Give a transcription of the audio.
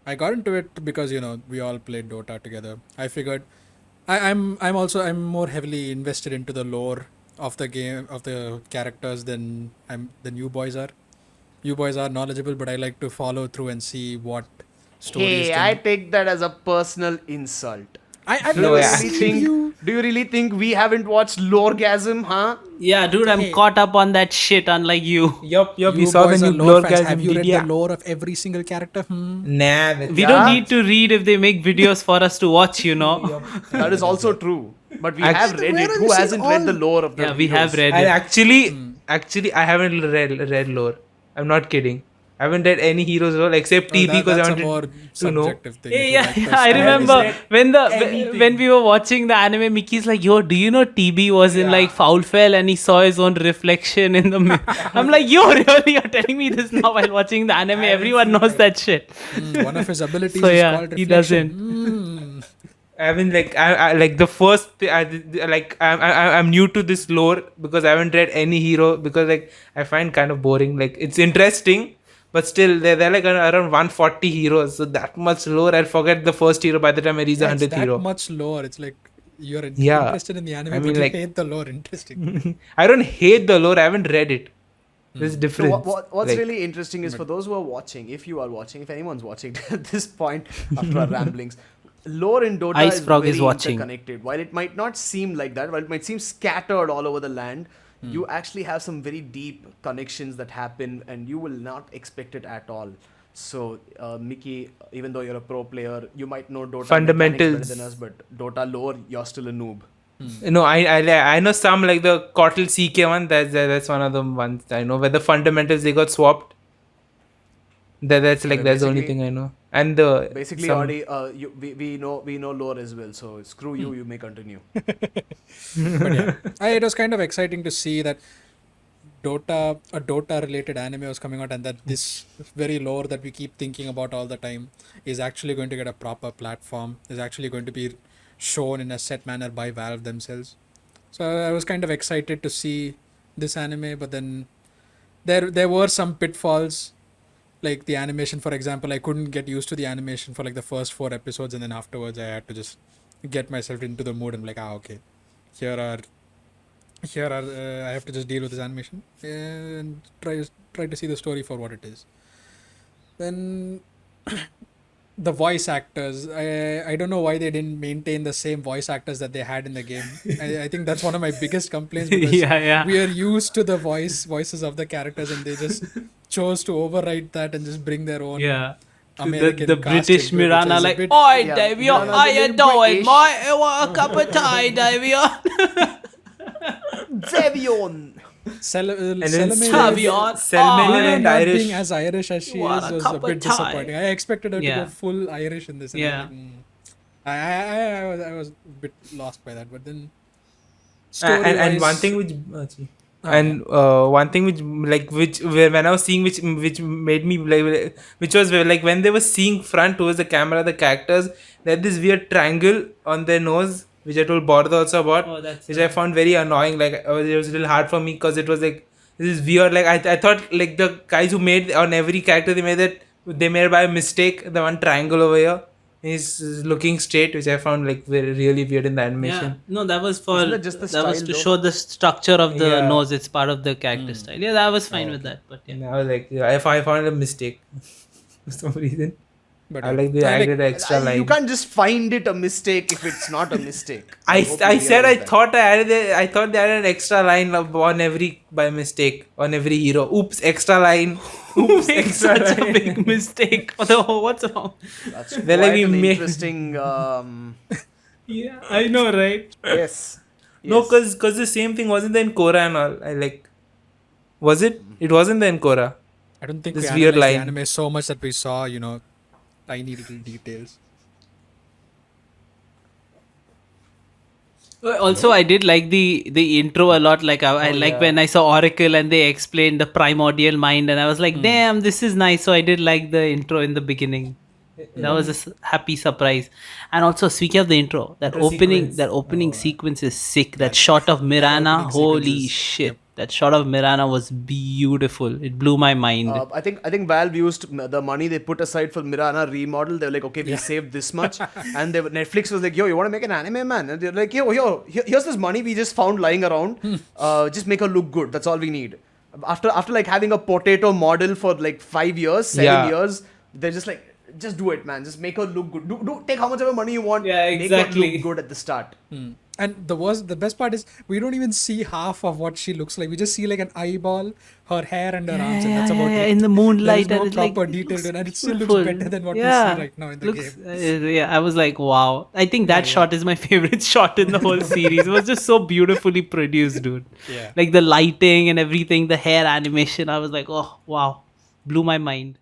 I got into it because we all played Dota together. I figured I'm more heavily invested into the lore of the game of the characters than you boys are. You boys are knowledgeable, but I like to follow through and see what stories Hey, I can. take that as a personal insult. I've Do you No, never really seen think? you. Do you really think we haven't watched Loregasm, huh? Yeah, dude, I'm Hey. caught up on that shit, unlike you. Yup, we You saw the boys are new lore fans. Blurgasm Have you read the video. lore of every single character? Nah, that's We don't Yeah. need to read if they make videos for us to watch, That is also true. But we have read Where it. have Who you seen hasn't read all- the lore of the Yeah, we have heroes? read And it. actually, I haven't read lore. I'm not kidding. I haven't read any heroes lore except TB because I that's a wanted more to know. subjective thing. Yeah, if you yeah, like the yeah, I story. remember read when anything. when we were watching the anime, Mickey's like, "Yo, do you know TB was in like Foul Fell and he saw his own reflection in the mirror?" I'm like, "Yo, really? You're telling me this now while watching the anime? Everyone knows that shit." One of his abilities So, is yeah, called he reflection. doesn't. I haven't I like the first I'm new to this lore because I haven't read any hero because like I find kind of boring. Like it's interesting, but still they're like around 140 heroes, so that much lore I'll forget the first hero by the time I reach the Yeah, it's 100th that hero. much lore. It's like you're Yeah. interested in the anime, I mean, but you like- hate the lore. Interesting. I don't hate the lore. I haven't read it. There's So difference. what's Like, really interesting is for those who are watching, if you are watching, if anyone's watching at this point after our ramblings, lore in Dota IceFrog is is very watching. interconnected. While it might not seem like that, while it might seem scattered all over the land, you actually have some very deep connections that happen, and you will not expect it at all. So, Mickey, even though you're a pro player, you might know Dota mechanics better Fundamentals. than us, but Dota lore, you're still a noob. No, I know some like the Cortal CK one. That's one of the ones I know where the fundamentals they got swapped. That's like Well, that's the only basically- thing I know. And the Basically, some- Audi, we know lore as well. So screw you. You may continue. It was kind of exciting to see that a Dota related anime was coming out, and that this very lore that we keep thinking about all the time is actually going to get a proper platform, is actually going to be shown in a set manner by Valve themselves. So I was kind of excited to see this anime, but then there were some pitfalls, like the animation, for example. I couldn't get used to the animation for like the first 4 episodes, and then afterwards I had to just get myself into the mood and like, okay, here are I have to just deal with this animation and try to see the story for what it is. Then the voice actors, I don't know why they didn't maintain the same voice actors that they had in the game. I think that's one of my biggest complaints because Yeah. we are used to the voices of the characters, and they just chose to override that and just bring their own Yeah. American The cast British into it, which Mirana is a like, bit- "Oi, Yeah, Davion, Mirana's how a you little doing, British. mate? I want a cup of tea, Davion." Zevion. then Savion. Selman and not Irish. being as Irish as she You want is a was cup a of bit tea? disappointing. I expected her to Yeah. go full Irish in this. And Yeah. I was a bit lost by that, but then And one thing which one thing which like when I was seeing which made me like which was like when they were seeing front towards the camera the characters, they had this weird triangle on their nose which I told Borda also about, Oh, that's which I found very annoying. Like it was a little hard for me because it was like this is weird. Like I thought like the guys who made on every character they made by mistake the one triangle over here. He's looking straight, which I found like really weird in the Yeah, animation. no, that was for Isn't that just the that was style, to though? show the structure of the Yeah. nose. It's part of the character style. Yeah, that was fine with that. But yeah, And I was like, I found a mistake for some reason. but I like the added extra line. You can't just find it a mistake if it's not a mistake. I hope you said I realize that. thought I thought they added an extra line on every by mistake on every hero. Oops, extra line. Oops, make extra such a line. big mistake. What's wrong? That's They're quite like we an made- interesting. Yeah, I know, right? Yes. No, Yes. because the same thing wasn't there in Korra and all. I like. Was it? It wasn't there in Korra. I don't think This we weird analyzed the line. anime so much that we saw, tiny little details. Also, I did like the intro a lot. Like I like when I saw Oracle and they explained the primordial mind, and I was like, "Damn, this is nice." So I did like the intro in the beginning. That was a happy surprise. And also, speaking of the intro, that The opening sequence. that opening sequence is sick. That shot of Mirana, opening sequence holy is- shit! That shot of Mirana was beautiful. It blew my mind. I think Valve used the money they put aside for Mirana remodel. They were like, okay, we saved this much, and Netflix was like, yo, you want to make an anime, man? And they're like, here's this money we just found lying around. Just make her look good. That's all we need. After like having a potato model for like 5 years, 7 years, they're just like, just do it, man. Just make her look good. Do take how much ever money you want. Yeah, exactly. Make her look good at the start. And the best part is we don't even see half of what she looks like. We just see like an eyeball, her hair, and her arms, and that's about it. In the moonlight, There's no and it, proper like, detail, looks and it still looks beautiful. better than what we see right now in the game. Yeah, I was like, wow. I think that shot is my favorite shot in the whole series. It was just so beautifully produced, dude. Yeah. Like the lighting and everything, the hair animation. I was like, oh wow, blew my mind.